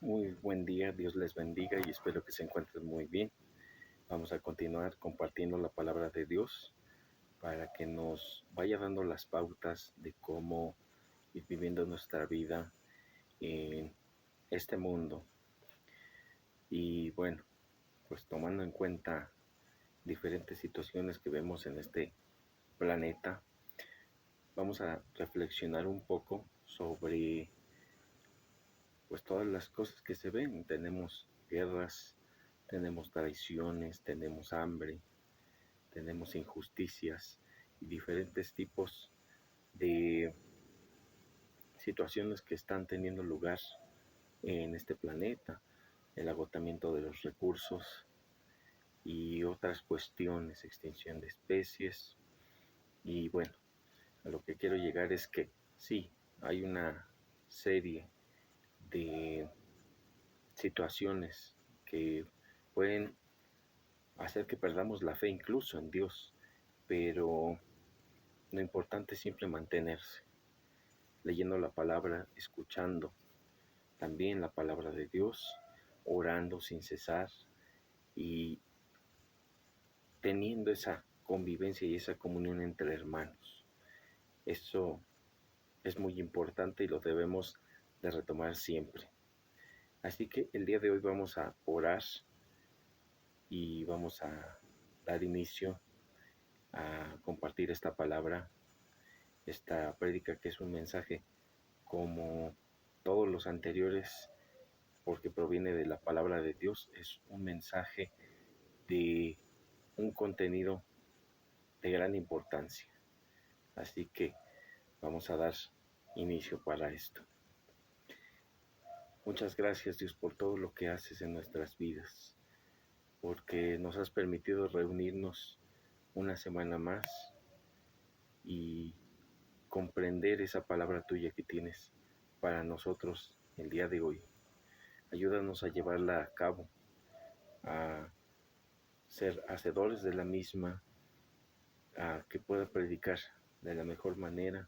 Muy buen día, Dios les bendiga y espero que se encuentren muy bien. Vamos a continuar compartiendo la palabra de Dios para que nos vaya dando las pautas de cómo ir viviendo nuestra vida en este mundo. Y bueno, pues tomando en cuenta diferentes situaciones que vemos en este planeta, vamos a reflexionar un poco sobre pues todas las cosas que se ven. Tenemos guerras, tenemos traiciones, tenemos hambre, tenemos injusticias y diferentes tipos de situaciones que están teniendo lugar en este planeta, el agotamiento de los recursos y otras cuestiones, extinción de especies. Y bueno, a lo que quiero llegar es que sí, hay una serie de situaciones que pueden hacer que perdamos la fe incluso en Dios, pero lo importante es siempre mantenerse, leyendo la palabra, escuchando también la palabra de Dios, orando sin cesar y teniendo esa convivencia y esa comunión entre hermanos. Eso es muy importante y lo debemos de retomar siempre. Así que el día de hoy vamos a orar y vamos a dar inicio a compartir esta palabra, esta prédica que es un mensaje como todos los anteriores, porque proviene de la palabra de Dios, es un mensaje de un contenido de gran importancia. Así que vamos a dar inicio para esto. Muchas gracias, Dios, por todo lo que haces en nuestras vidas, porque nos has permitido reunirnos una semana más y comprender esa palabra tuya que tienes para nosotros el día de hoy. Ayúdanos a llevarla a cabo, a ser hacedores de la misma, a que pueda predicar de la mejor manera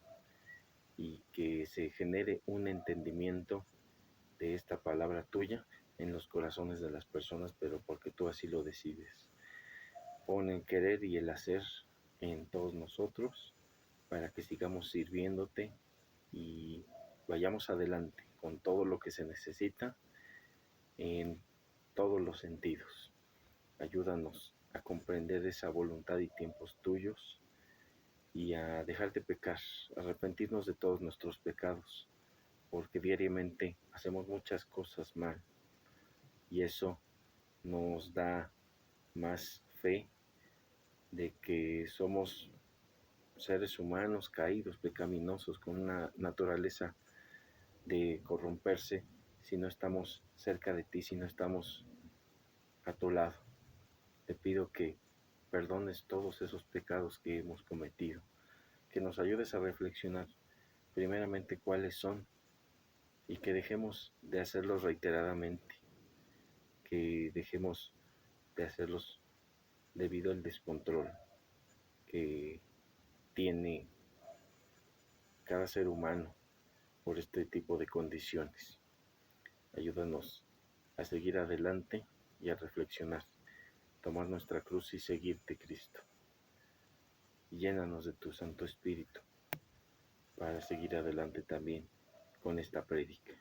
y que se genere un entendimiento de esta palabra tuya en los corazones de las personas, pero porque tú así lo decides. Pon el querer y el hacer en todos nosotros para que sigamos sirviéndote y vayamos adelante con todo lo que se necesita en todos los sentidos. Ayúdanos a comprender esa voluntad y tiempos tuyos y a dejar de pecar, a arrepentirnos de todos nuestros pecados, porque diariamente hacemos muchas cosas mal y eso nos da más fe de que somos seres humanos caídos, pecaminosos, con una naturaleza de corromperse si no estamos cerca de ti, si no estamos a tu lado. Te pido que perdones todos esos pecados que hemos cometido, que nos ayudes a reflexionar primeramente cuáles son y que dejemos de hacerlos reiteradamente, que dejemos de hacerlos debido al descontrol que tiene cada ser humano por este tipo de condiciones. Ayúdanos a seguir adelante y a reflexionar, tomar nuestra cruz y seguirte, Cristo. Y llénanos de tu Santo Espíritu para seguir adelante también con esta prédica.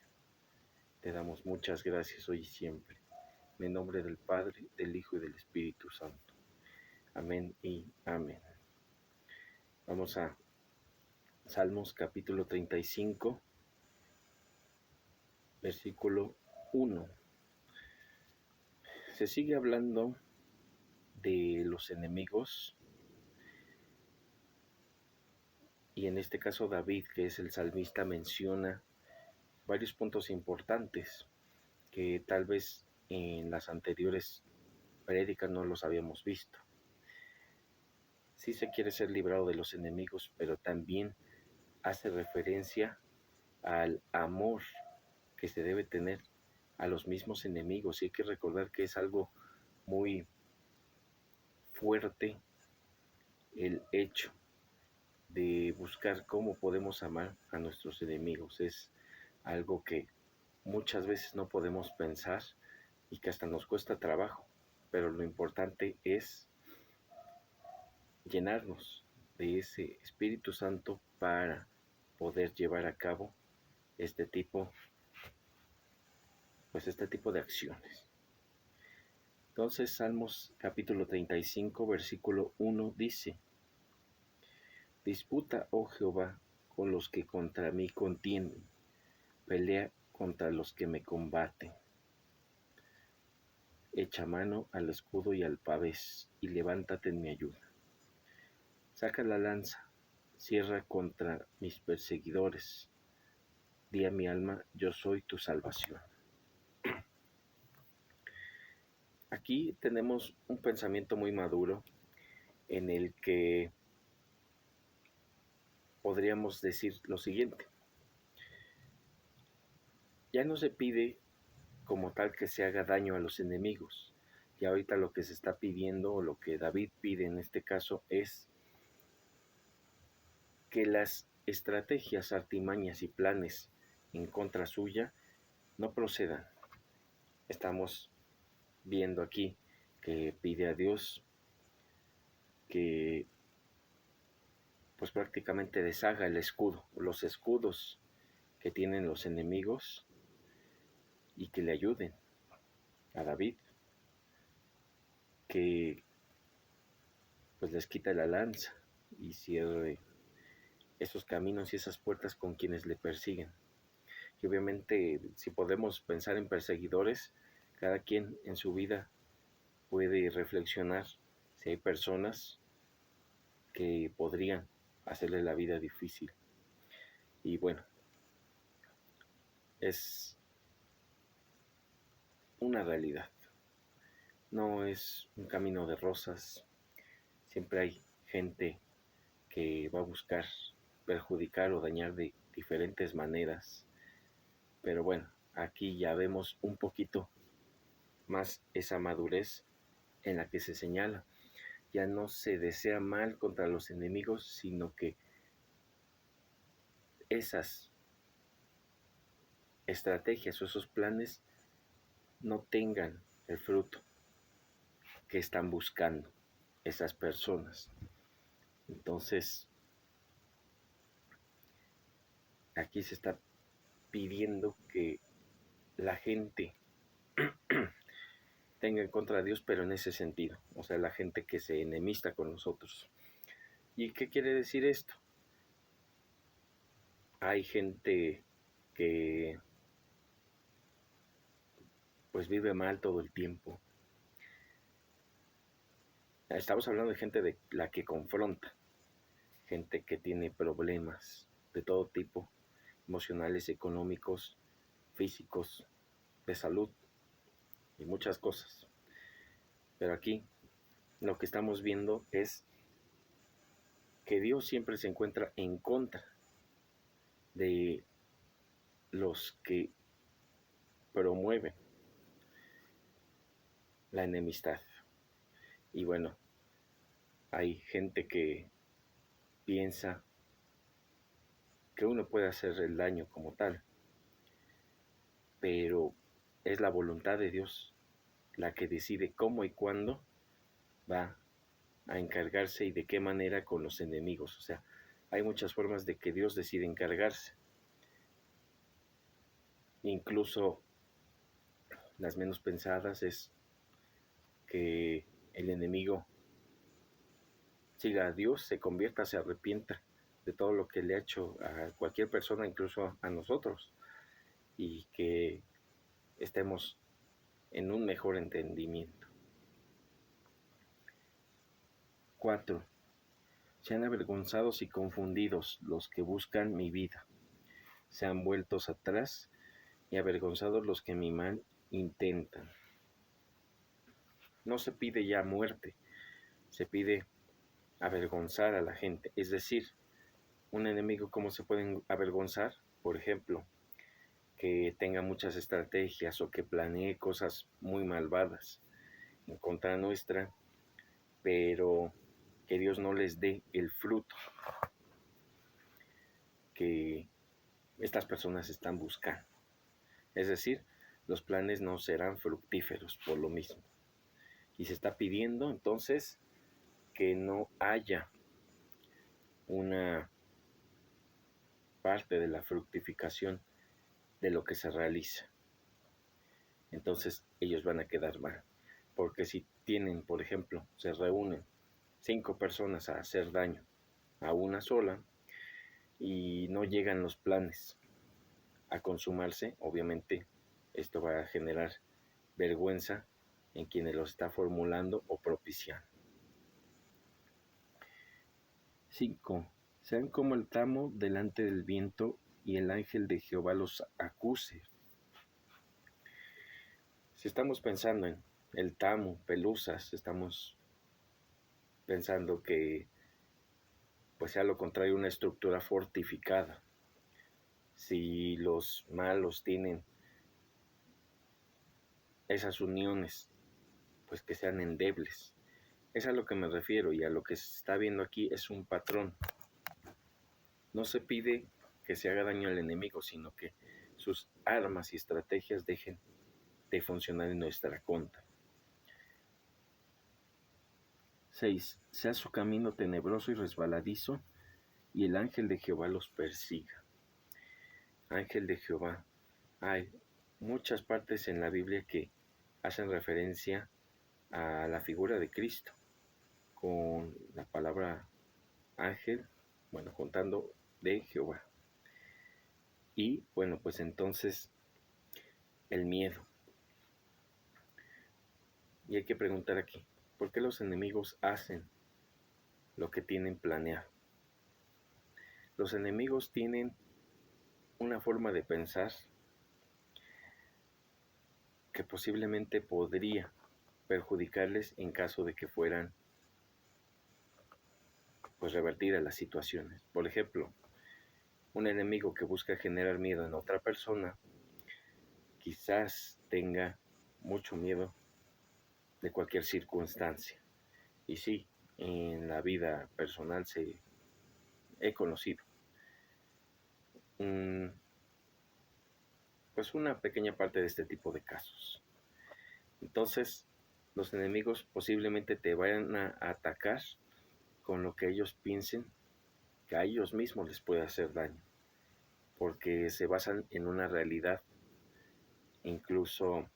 Te damos muchas gracias hoy y siempre. En el nombre del Padre, del Hijo y del Espíritu Santo. Amén y amén. Vamos a Salmos capítulo 35, versículo 1. Se sigue hablando de los enemigos y en este caso David, que es el salmista, menciona varios puntos importantes que tal vez en las anteriores prédicas no los habíamos visto. Sí se quiere ser librado de los enemigos, pero también hace referencia al amor que se debe tener a los mismos enemigos. Y hay que recordar que es algo muy fuerte el hecho de buscar cómo podemos amar a nuestros enemigos. Es algo que muchas veces no podemos pensar y que hasta nos cuesta trabajo, pero lo importante es llenarnos de ese Espíritu Santo para poder llevar a cabo este tipo, este tipo de acciones. Entonces, Salmos capítulo 35, versículo 1 dice: Disputa, oh Jehová, con los que contra mí contienden, pelea contra los que me combaten. Echa mano al escudo y al pavés, y levántate en mi ayuda. Saca la lanza, cierra contra mis perseguidores. Di a mi alma, yo soy tu salvación. Aquí tenemos un pensamiento muy maduro en el que podríamos decir lo siguiente. Ya no se pide como tal que se haga daño a los enemigos. Y ahorita lo que se está pidiendo, o lo que David pide en este caso, es que las estrategias, artimañas y planes en contra suya no procedan. Estamos viendo aquí que pide a Dios que pues prácticamente deshaga el escudo, los escudos que tienen los enemigos, y que le ayuden a David, que pues les quita la lanza y cierre esos caminos y esas puertas con quienes le persiguen. Y obviamente, si podemos pensar en perseguidores, cada quien en su vida puede reflexionar si hay personas que podrían hacerle la vida difícil. Y bueno, es una realidad. No es un camino de rosas. Siempre hay gente que va a buscar perjudicar o dañar de diferentes maneras. Pero bueno, aquí ya vemos un poquito más esa madurez en la que se señala. Ya no se desea mal contra los enemigos, sino que esas estrategias o esos planes no tengan el fruto que están buscando esas personas. Entonces, aquí se está pidiendo que la gente tenga en contra de Dios, pero en ese sentido, o sea, la gente que se enemista con nosotros. ¿Y qué quiere decir esto? Hay gente que pues vive mal todo el tiempo. Estamos hablando de gente de la que confronta, gente que tiene problemas de todo tipo, emocionales, económicos, físicos, de salud y muchas cosas. Pero aquí lo que estamos viendo es que Dios siempre se encuentra en contra de los que promueven la enemistad. Y bueno, hay gente que piensa que uno puede hacer el daño como tal, pero es la voluntad de Dios la que decide cómo y cuándo va a encargarse y de qué manera con los enemigos. O sea, hay muchas formas de que Dios decide encargarse. Incluso las menos pensadas es que el enemigo siga a Dios, se convierta, se arrepienta de todo lo que le ha hecho a cualquier persona, incluso a nosotros, y que estemos en un mejor entendimiento. 4. Sean avergonzados y confundidos los que buscan mi vida. Sean vueltos atrás y avergonzados los que mi mal intentan. No se pide ya muerte, se pide avergonzar a la gente. Es decir, un enemigo, ¿cómo se pueden avergonzar? Por ejemplo, que tenga muchas estrategias o que planee cosas muy malvadas en contra nuestra, pero que Dios no les dé el fruto que estas personas están buscando. Es decir, los planes no serán fructíferos por lo mismo. Y se está pidiendo entonces que no haya una parte de la fructificación de lo que se realiza. Entonces ellos van a quedar mal. Porque si tienen, por ejemplo, se reúnen 5 personas a hacer daño a una sola y no llegan los planes a consumarse, obviamente esto va a generar vergüenza en quienes los está formulando o propiciando. 5. Sean como el tamo delante del viento y el ángel de Jehová los acuse. Si estamos pensando en el tamo, pelusas, estamos pensando que pues sea lo contrario una estructura fortificada. Si los malos tienen esas uniones, pues que sean endebles. Es a lo que me refiero, y a lo que se está viendo aquí es un patrón. No se pide que se haga daño al enemigo, sino que sus armas y estrategias dejen de funcionar en nuestra contra. 6. Sea su camino tenebroso y resbaladizo, y el ángel de Jehová los persiga. Ángel de Jehová. Hay muchas partes en la Biblia que hacen referencia a la figura de Cristo con la palabra ángel, bueno, juntando de Jehová. Y bueno, pues entonces el miedo. Y hay que preguntar aquí, ¿por qué los enemigos hacen lo que tienen planeado? Los enemigos tienen una forma de pensar que posiblemente podría perjudicarles en caso de que fueran pues revertidas las situaciones. Por ejemplo, un enemigo que busca generar miedo en otra persona quizás tenga mucho miedo de cualquier circunstancia. Y sí, en la vida personal he conocido pues una pequeña parte de este tipo de casos. Entonces, los enemigos posiblemente te vayan a atacar con lo que ellos piensen que a ellos mismos les puede hacer daño, porque se basan en una realidad, incluso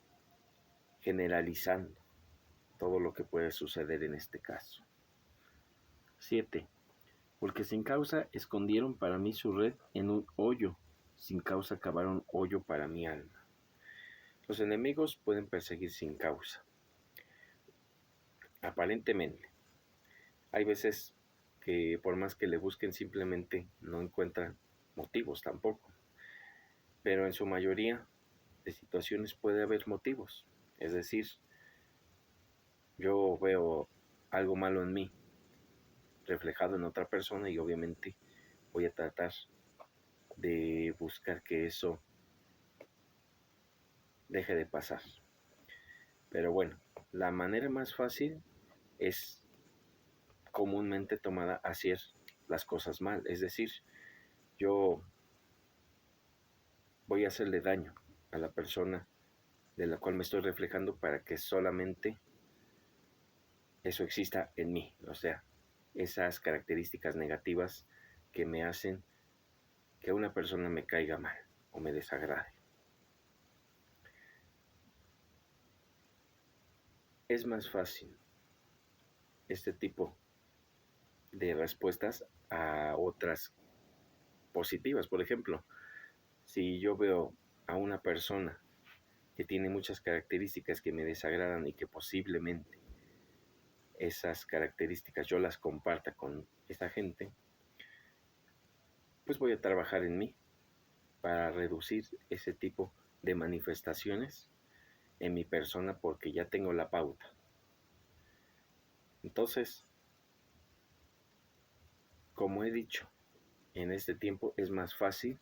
generalizando todo lo que puede suceder en este caso. 7. Porque sin causa escondieron para mí su red en un hoyo, sin causa cavaron hoyo para mi alma. Los enemigos pueden perseguir sin causa. Aparentemente, hay veces que por más que le busquen simplemente no encuentran motivos tampoco. Pero en su mayoría de situaciones puede haber motivos. Es decir, yo veo algo malo en mí reflejado en otra persona y obviamente voy a tratar de buscar que eso deje de pasar. Pero bueno, la manera más fácil es comúnmente tomada hacer las cosas mal. Es decir, yo voy a hacerle daño a la persona de la cual me estoy reflejando para que solamente eso exista en mí. O sea, esas características negativas que me hacen que una persona me caiga mal o me desagrade. Es más fácil este tipo de respuestas a otras positivas. Por ejemplo, si yo veo a una persona que tiene muchas características que me desagradan y que posiblemente esas características yo las comparta con esa gente, pues voy a trabajar en mí para reducir ese tipo de manifestaciones en mi persona porque ya tengo la pauta. Entonces, como he dicho, en este tiempo es más fácil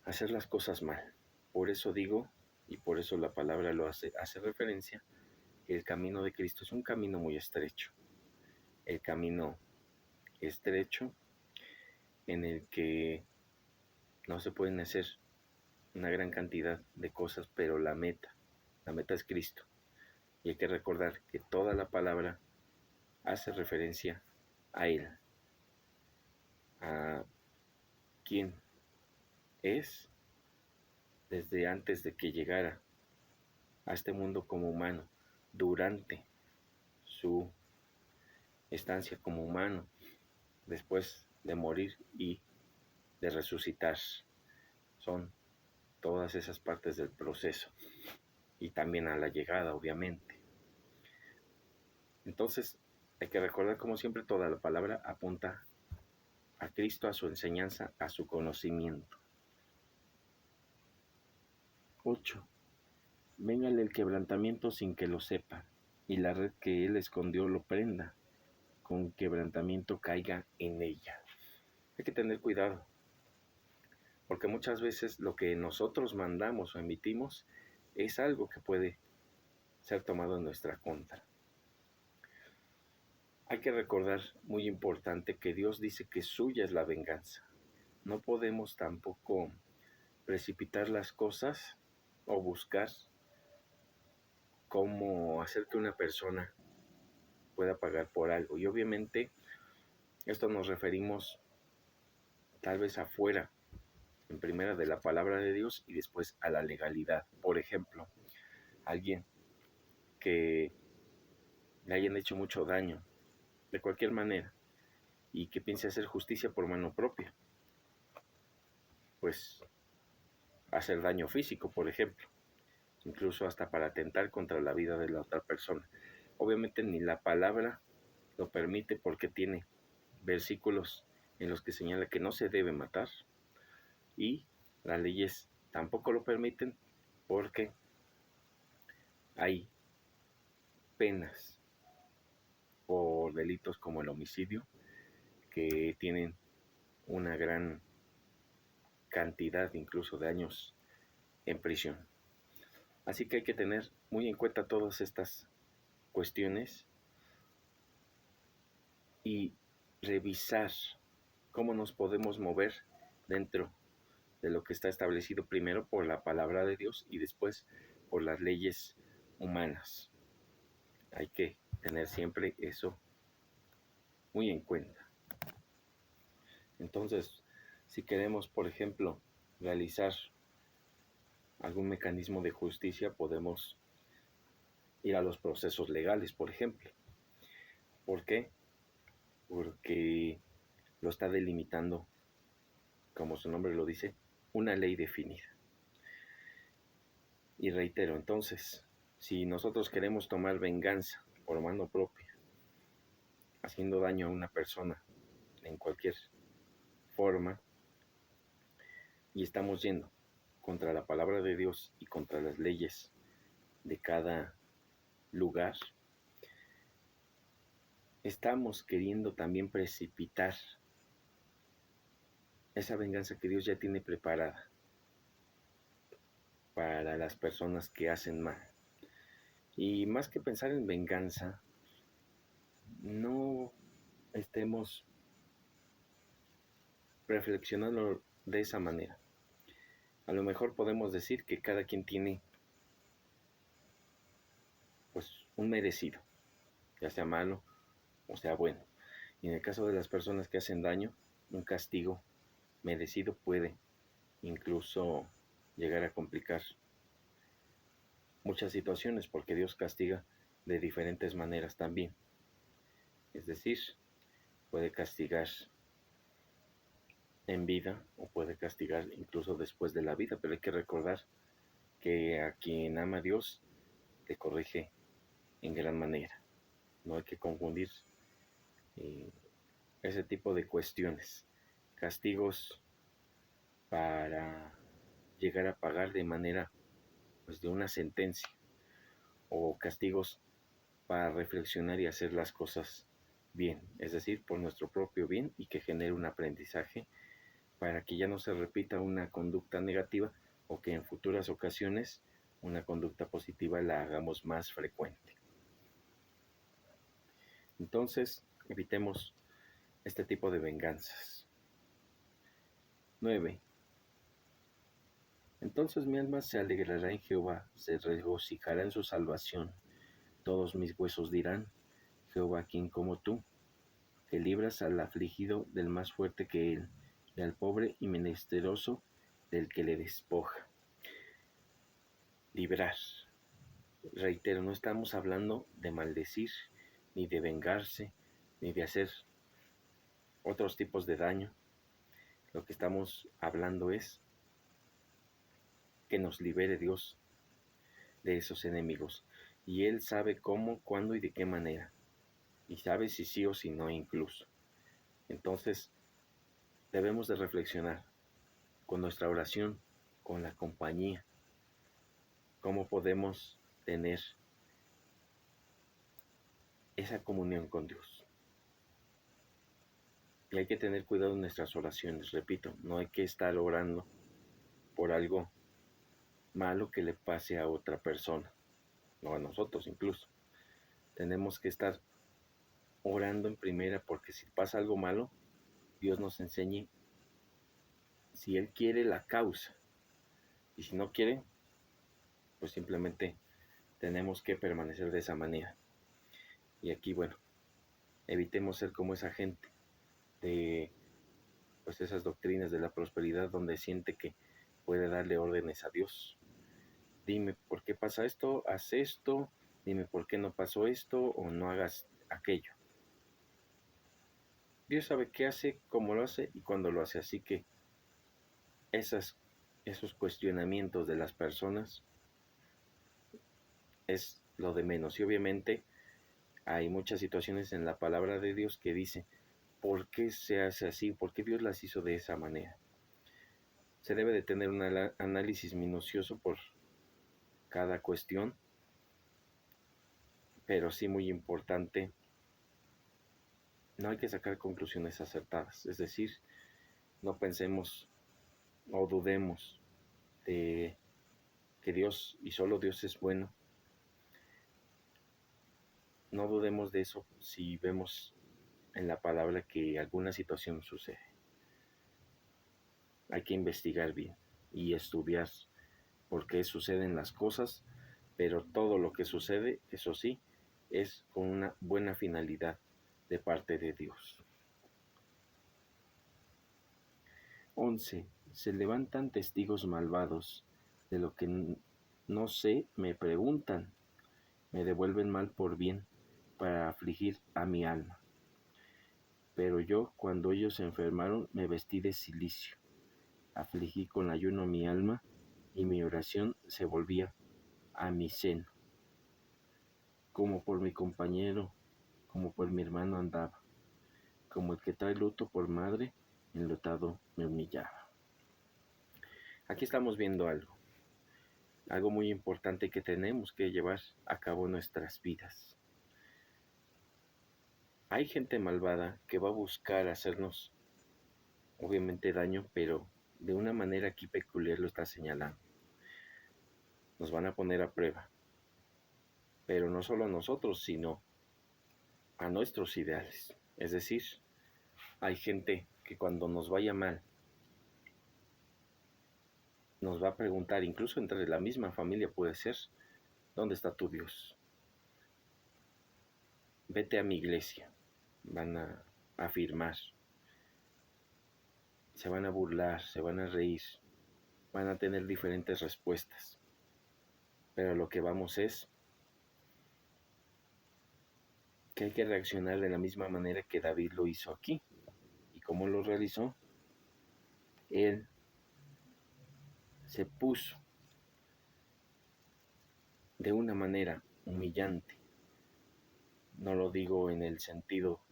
hacer las cosas mal. Por eso digo, y por eso la palabra lo hace referencia, que el camino de Cristo es un camino muy estrecho. El camino estrecho en el que no se pueden hacer una gran cantidad de cosas, pero la meta es Cristo. Y hay que recordar que toda la palabra hace referencia a Él, a quien es desde antes de que llegara a este mundo como humano, durante su estancia como humano, después de morir y de resucitar. Son todas esas partes del proceso y también a la llegada, obviamente. Entonces, hay que recordar, como siempre, toda la palabra apunta a Cristo, a su enseñanza, a su conocimiento. 8. Véngale el quebrantamiento sin que lo sepa, y la red que él escondió lo prenda, con quebrantamiento caiga en ella. Hay que tener cuidado, porque muchas veces lo que nosotros mandamos o emitimos es algo que puede ser tomado en nuestra contra. Hay que recordar, muy importante, que Dios dice que suya es la venganza. No podemos tampoco precipitar las cosas o buscar cómo hacer que una persona pueda pagar por algo. Y obviamente esto nos referimos tal vez afuera, en primera de la palabra de Dios y después a la legalidad. Por ejemplo, alguien que le hayan hecho mucho daño de cualquier manera y que piense hacer justicia por mano propia, pues hacer daño físico, por ejemplo, incluso hasta para atentar contra la vida de la otra persona. Obviamente ni la palabra lo permite porque tiene versículos en los que señala que no se debe matar y las leyes tampoco lo permiten porque hay penas por delitos como el homicidio que tienen una gran cantidad incluso de años en prisión. Así que hay que tener muy en cuenta todas estas cuestiones y revisar cómo nos podemos mover dentro de lo que está establecido primero por la palabra de Dios y después por las leyes humanas. Hay que tener siempre eso muy en cuenta. Entonces, si queremos, por ejemplo, realizar algún mecanismo de justicia, podemos ir a los procesos legales, por ejemplo. ¿Por qué? Porque lo está delimitando, como su nombre lo dice, una ley definida. Y reitero, entonces, si nosotros queremos tomar venganza por mano propia, haciendo daño a una persona en cualquier forma, y estamos yendo contra la palabra de Dios y contra las leyes de cada lugar, estamos queriendo también precipitar esa venganza que Dios ya tiene preparada para las personas que hacen mal. Y más que pensar en venganza, no estemos reflexionando de esa manera. A lo mejor podemos decir que cada quien tiene pues un merecido, ya sea malo o sea bueno. Y en el caso de las personas que hacen daño, un castigo merecido puede incluso llegar a complicar muchas situaciones porque Dios castiga de diferentes maneras también. Es decir, puede castigar en vida o puede castigar incluso después de la vida, pero hay que recordar que a quien ama a Dios te corrige en gran manera. No hay que confundir ese tipo de cuestiones. Castigos para llegar a pagar de manera pues de una sentencia o castigos para reflexionar y hacer las cosas bien, es decir, por nuestro propio bien y que genere un aprendizaje para que ya no se repita una conducta negativa o que en futuras ocasiones una conducta positiva la hagamos más frecuente. Entonces, evitemos este tipo de venganzas. 9. Entonces mi alma se alegrará en Jehová, se regocijará en su salvación. Todos mis huesos dirán, Jehová, ¿quién como tú? Que libras al afligido del más fuerte que él, y al pobre y menesteroso del que le despoja. Librar. Reitero, no estamos hablando de maldecir, ni de vengarse, ni de hacer otros tipos de daño. Lo que estamos hablando es que nos libere Dios de esos enemigos. Y Él sabe cómo, cuándo y de qué manera. Y sabe si sí o si no incluso. Entonces, debemos de reflexionar con nuestra oración, con la compañía, cómo podemos tener esa comunión con Dios. Y hay que tener cuidado en nuestras oraciones, repito, no hay que estar orando por algo malo que le pase a otra persona, o a nosotros incluso. Tenemos que estar orando en primera, porque si pasa algo malo, Dios nos enseñe si Él quiere la causa, y si no quiere, pues simplemente tenemos que permanecer de esa manera. Y aquí, bueno, evitemos ser como esa gente de pues esas doctrinas de la prosperidad donde siente que puede darle órdenes a Dios. Dime por qué pasa esto, haz esto, dime por qué no pasó esto o no hagas aquello. Dios sabe qué hace, cómo lo hace y cuándo lo hace, así que esos cuestionamientos de las personas es lo de menos. Y obviamente hay muchas situaciones en la palabra de Dios que dice, ¿por qué se hace así? ¿Por qué Dios las hizo de esa manera? Se debe de tener un análisis minucioso por cada cuestión, pero sí muy importante, no hay que sacar conclusiones acertadas, es decir, no pensemos o dudemos de que Dios y solo Dios es bueno. No dudemos de eso si vemos en la palabra que alguna situación sucede. Hay que investigar bien y estudiar por qué suceden las cosas, pero todo lo que sucede, eso sí, es con una buena finalidad de parte de Dios. 11. Se levantan testigos malvados, de lo que no sé me preguntan, me devuelven mal por bien, para afligir a mi alma. Pero yo, cuando ellos se enfermaron, me vestí de cilicio, afligí con ayuno mi alma, y mi oración se volvía a mi seno. Como por mi compañero, como por mi hermano andaba, como el que trae luto por madre, enlutado me humillaba. Aquí estamos viendo algo muy importante que tenemos que llevar a cabo en nuestras vidas. Hay gente malvada que va a buscar hacernos, obviamente, daño, pero de una manera aquí peculiar lo está señalando. Nos van a poner a prueba, pero no solo a nosotros, sino a nuestros ideales. Es decir, hay gente que cuando nos vaya mal, nos va a preguntar, incluso entre la misma familia puede ser, ¿dónde está tu Dios? Vete a mi iglesia, van a afirmar, se van a burlar, se van a reír, van a tener diferentes respuestas, pero lo que vamos es que hay que reaccionar de la misma manera que David lo hizo aquí. ¿Y cómo lo realizó? Él se puso de una manera humillante. No lo digo en el sentido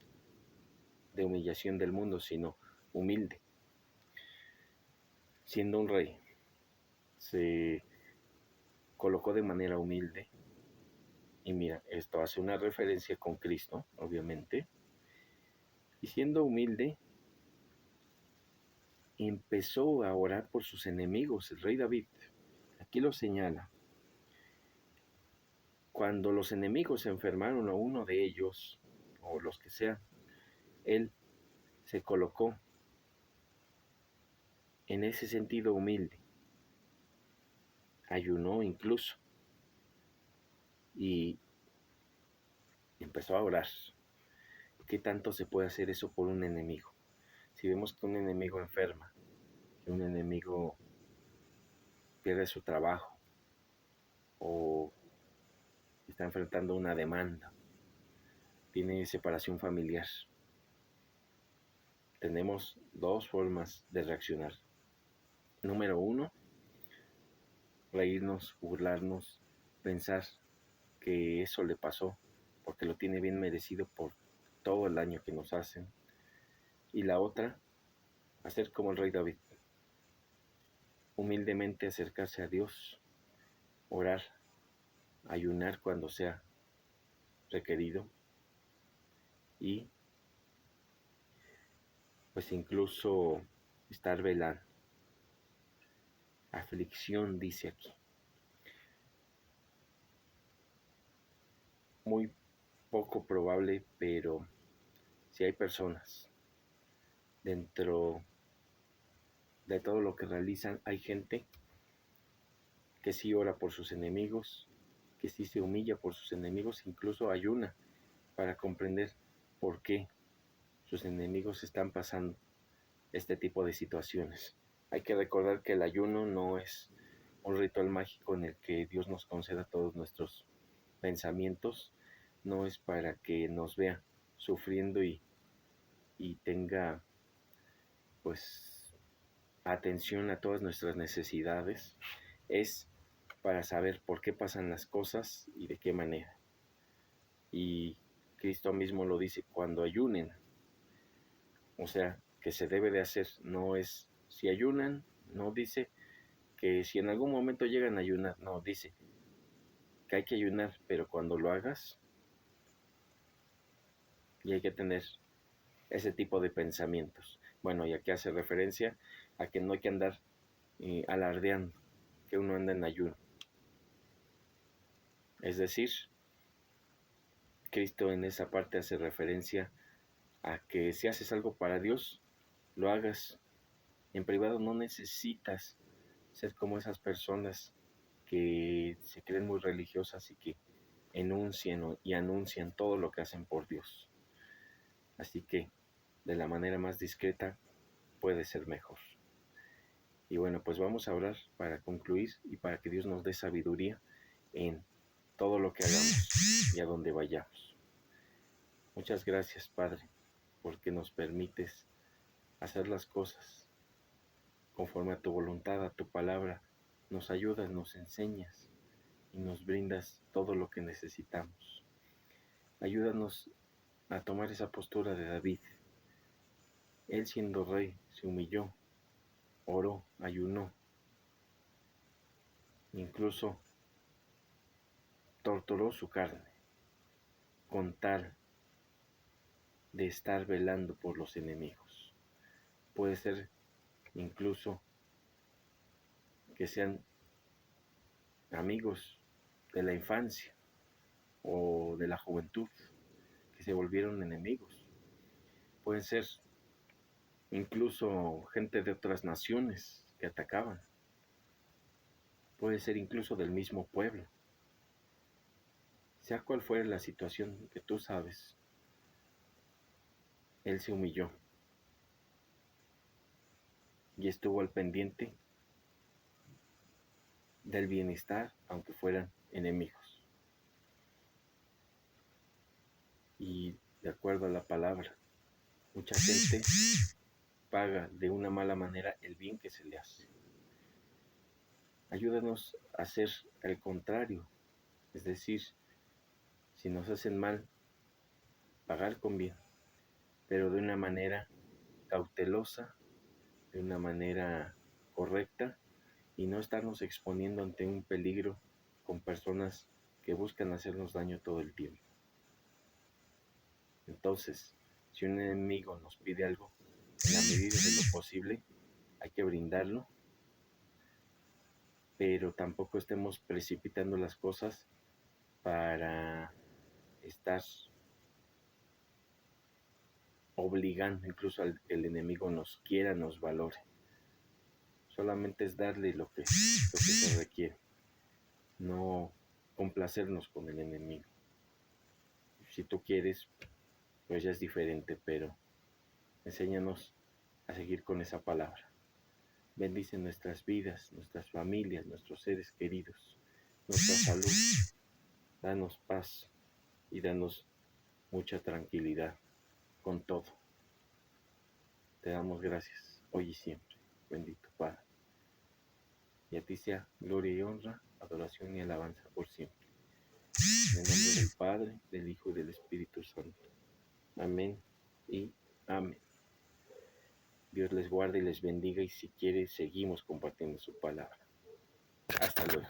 de humillación del mundo, sino humilde. Siendo un rey, se colocó de manera humilde. Y mira, esto hace una referencia con Cristo, obviamente. Y siendo humilde, empezó a orar por sus enemigos, el rey David. Aquí lo señala. Cuando los enemigos se enfermaron, o uno de ellos, o los que sean, él se colocó en ese sentido humilde. ayunó incluso y empezó a orar. ¿Qué tanto se puede hacer eso por un enemigo? Si vemos que un enemigo enferma, que un enemigo pierde su trabajo o está enfrentando una demanda, tiene separación familiar, tenemos dos formas de reaccionar. Número uno, reírnos, burlarnos, pensar que eso le pasó porque lo tiene bien merecido por todo el daño que nos hacen. Y la otra, hacer como el rey David, humildemente acercarse a Dios, orar, ayunar cuando sea requerido y pues incluso estar velando. Aflicción dice aquí. Muy poco probable, pero si hay personas dentro de todo lo que realizan, hay gente que sí ora por sus enemigos, que sí se humilla por sus enemigos, incluso ayuna para comprender por qué sus enemigos están pasando este tipo de situaciones. Hay que recordar que el ayuno no es un ritual mágico en el que Dios nos conceda todos nuestros pensamientos, no es para que nos vea sufriendo y tenga pues atención a todas nuestras necesidades, es para saber por qué pasan las cosas y de qué manera. Y Cristo mismo lo dice, cuando ayunen, o sea, que se debe de hacer, no es si ayunan, no dice que si en algún momento llegan a ayunar, no, dice que hay que ayunar, pero cuando lo hagas, y hay que tener ese tipo de pensamientos. Bueno, y aquí hace referencia a que no hay que andar alardeando que uno anda en ayuno. Es decir, Cristo en esa parte hace referencia a que si haces algo para Dios, lo hagas en privado. No necesitas ser como esas personas que se creen muy religiosas y que enuncian y anuncian todo lo que hacen por Dios. Así que de la manera más discreta puede ser mejor. Y bueno, pues vamos a orar para concluir y para que Dios nos dé sabiduría en todo lo que hagamos y a donde vayamos. Muchas gracias, Padre, porque nos permites hacer las cosas conforme a tu voluntad, a tu palabra. Nos ayudas, nos enseñas y nos brindas todo lo que necesitamos. Ayúdanos a tomar esa postura de David. Él siendo rey se humilló, oró, ayunó, incluso torturó su carne con tal de estar velando por los enemigos. Puede ser incluso que sean amigos de la infancia o de la juventud que se volvieron enemigos. Pueden ser incluso gente de otras naciones que atacaban. Puede ser incluso del mismo pueblo. Sea cual fuera la situación que tú sabes, Él se humilló y estuvo al pendiente del bienestar, aunque fueran enemigos. Y de acuerdo a la palabra, mucha gente paga de una mala manera el bien que se le hace. Ayúdanos a hacer el contrario, es decir, si nos hacen mal, pagar con bien, pero de una manera cautelosa, de una manera correcta y no estarnos exponiendo ante un peligro con personas que buscan hacernos daño todo el tiempo. Entonces, si un enemigo nos pide algo, en la medida de lo posible, hay que brindarlo, pero tampoco estemos precipitando las cosas para estar obligando incluso al que el enemigo nos quiera, nos valore. Solamente es darle lo que se requiere. no complacernos con el enemigo. Si tú quieres, pues ya es diferente, pero enséñanos a seguir con esa palabra. Bendice nuestras vidas, nuestras familias, nuestros seres queridos, nuestra salud. Danos paz y danos mucha tranquilidad con todo. Te damos gracias hoy y siempre, bendito Padre. Y a ti sea gloria y honra, adoración y alabanza por siempre. En el nombre del Padre, del Hijo y del Espíritu Santo. Amén y amén. Dios les guarde y les bendiga, y si quiere seguimos compartiendo su palabra. Hasta luego.